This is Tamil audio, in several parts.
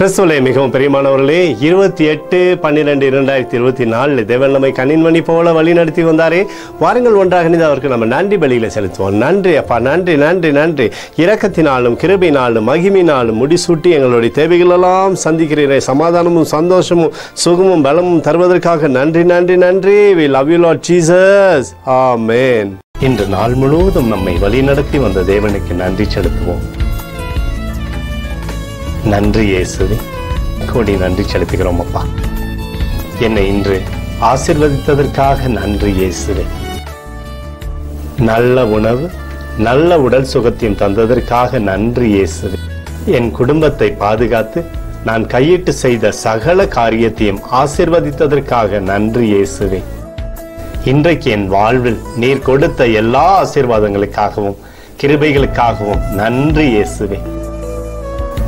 கிறிஸ்துவிலே மிகவும் பிரியமானவர்களே, 28/12/2024 தேவன் நம்மை கண்ணின்மணி போல வழி நடத்தி வந்தாரே. வாருங்கள் ஒன்றாக இணைந்து அவருக்கு நம்ம நன்றி பலியில செலுத்துவோம். நன்றி அப்பா, நன்றி நன்றி நன்றி. இரக்கத்தினாலும் கிருபையினாலும் மகிமையினாலும் முடிசூட்டி எங்களுடைய தேவைகளெல்லாம் சந்திக்கிறீரே. சமாதானமும் சந்தோஷமும் சுகமும் பலமும் தருவதற்காக நன்றி நன்றி நன்றி. We love you Lord Jesus. Amen. இன்று நாள் முழுவதும் நம்மை வழி நடத்தி வந்த தேவனுக்கு நன்றி செலுத்துவோம். நன்றி இயேசுவே, கோடி நன்றி செலுத்துகிறோம் அப்பா. என்னை இன்று ஆசீர்வதித்ததற்காக நன்றி இயேசுவே. நல்ல உணவு, நல்ல உடல் சுகத்தையும் தந்ததற்காக நன்றி இயேசுவே. என் குடும்பத்தை பாதுகாத்து நான் கையிட்டு செய்த சகல காரியத்தையும் ஆசீர்வதித்ததற்காக நன்றி இயேசுவே. இன்றைக்கு என் வாழ்வில் நீர் கொடுத்த எல்லா ஆசீர்வாதங்களுக்காகவும் கிருபைகளுக்காகவும் நன்றி இயேசுவே.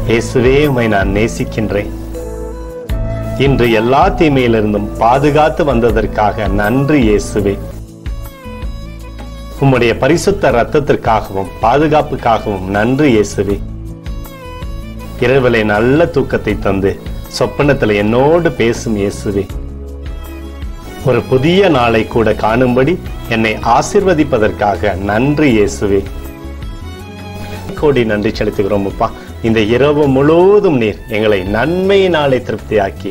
இயேசுவே, உம்மை நான் நேசிக்கின்றேன். இன்று எல்லா தீமையிலிருந்தும் பாதுகாத்து வந்ததற்காக நன்றி இயேசுவே. உம்முடைய பரிசுத்த இரத்தத்திற்காகவும் பாதுகாப்புக்காகவும் நன்றி இயேசுவே. இரவிலே நல்ல தூக்கத்தை தந்து சொப்பனத்தில் என்னோடு பேசும் இயேசுவே. ஒரு புதிய நாளை கூட காணும்படி என்னை ஆசீர்வதிப்பதற்காக நன்றி இயேசுவே. கோடி நன்றி செலுத்துகிறோம் அப்பா. இந்த இரவு முழுவதும் நீர் எங்களை நன்மையினாலே திருப்தியாக்கி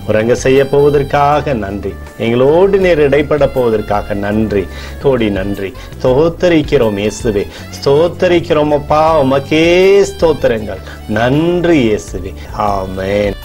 உறங்க செய்ய போவதற்காக நன்றி. எங்களோடு நீர் இடைப்பட போவதற்காக நன்றி. கோடி நன்றி. ஸ்தோத்தரிக்கிறோம் இயேசுவே, ஸ்தோத்தரிக்கிறோம் அப்பா. உமக்கே ஸ்தோத்திரங்கள். நன்றி இயேசுவே. ஆமென்.